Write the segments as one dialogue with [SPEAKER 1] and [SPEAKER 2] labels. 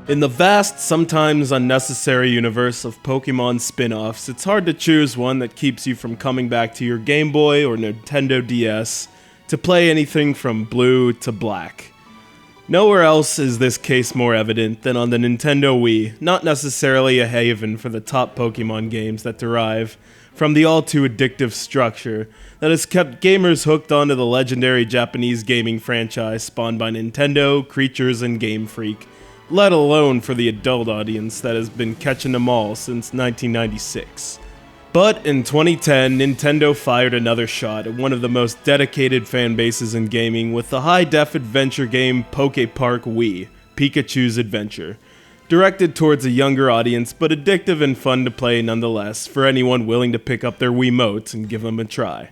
[SPEAKER 1] In the vast, sometimes unnecessary universe of Pokemon spin-offs, it's hard to choose one that keeps you from coming back to your Game Boy or Nintendo DS to play anything from blue to black. Nowhere else is this case more evident than on the Nintendo Wii, not necessarily a haven for the top Pokemon games that derive from the all-too addictive structure that has kept gamers hooked onto the legendary Japanese gaming franchise spawned by Nintendo, Creatures, and Game Freak, let alone for the adult audience that has been catching them all since 1996. But in 2010, Nintendo fired another shot at one of the most dedicated fan bases in gaming with the high-def adventure game PokePark Wii, Pikachu's Adventure. Directed towards a younger audience, but addictive and fun to play nonetheless for anyone willing to pick up their Wiimotes and give them a try.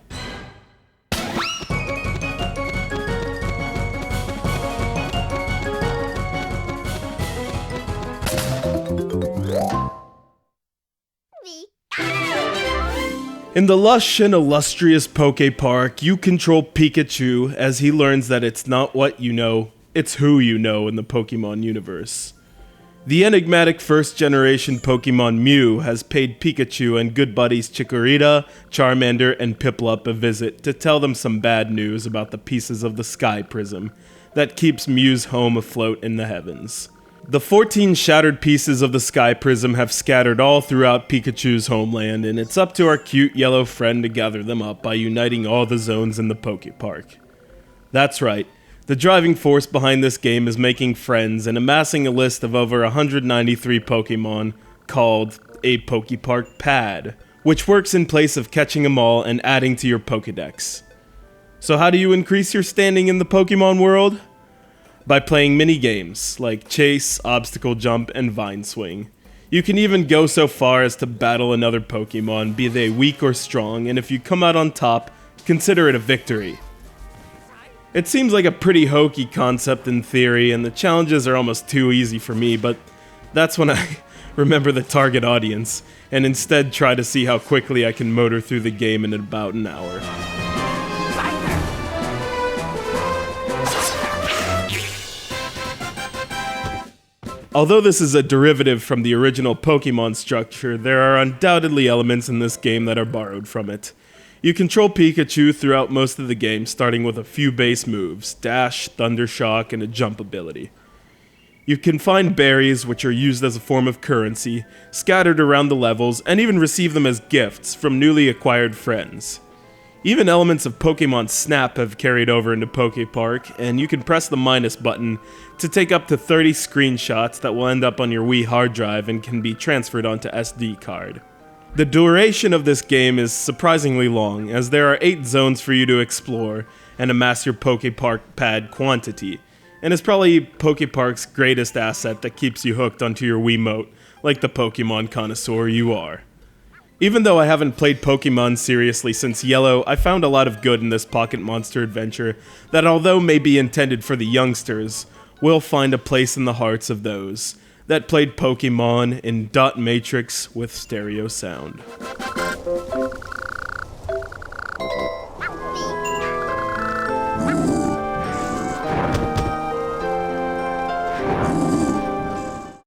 [SPEAKER 1] In the lush and illustrious PokePark, you control Pikachu as he learns that it's not what you know, it's who you know in the Pokemon universe. The enigmatic first-generation Pokemon Myuu has paid Pikachu and good buddies Chikorita, Charmander, and Piplup a visit to tell them some bad news about the pieces of the Sky Prism that keeps Myuu's home afloat in the heavens. The 14 shattered pieces of the Sky Prism have scattered all throughout Pikachu's homeland, and it's up to our cute yellow friend to gather them up by uniting all the zones in the PokePark. That's right. The driving force behind this game is making friends and amassing a list of over 193 Pokemon called a PokePark Pad, which works in place of catching them all and adding to your Pokedex. So how do you increase your standing in the Pokemon world? By playing mini-games like Chase, Obstacle Jump, and Vine Swing. You can even go so far as to battle another Pokemon, be they weak or strong, and if you come out on top, consider it a victory. It seems like a pretty hokey concept in theory, and the challenges are almost too easy for me, but that's when I remember the target audience, and instead try to see how quickly I can motor through the game in about an hour. Although this is a derivative from the original Pokemon structure, there are undoubtedly elements in this game that are borrowed from it. You control Pikachu throughout most of the game, starting with a few base moves, Dash, Thunder Shock, and a jump ability. You can find berries, which are used as a form of currency, scattered around the levels, and even receive them as gifts from newly acquired friends. Even elements of Pokemon Snap have carried over into PokePark, and you can press the minus button to take up to 30 screenshots that will end up on your Wii hard drive and can be transferred onto SD card. The duration of this game is surprisingly long, as there are 8 zones for you to explore and amass your PokePark Pad quantity, and is probably PokePark's greatest asset that keeps you hooked onto your Wiimote, like the Pokemon connoisseur you are. Even though I haven't played Pokemon seriously since Yellow, I found a lot of good in this pocket monster adventure that, although may be intended for the youngsters, will find a place in the hearts of those that played Pokemon in dot matrix with stereo sound.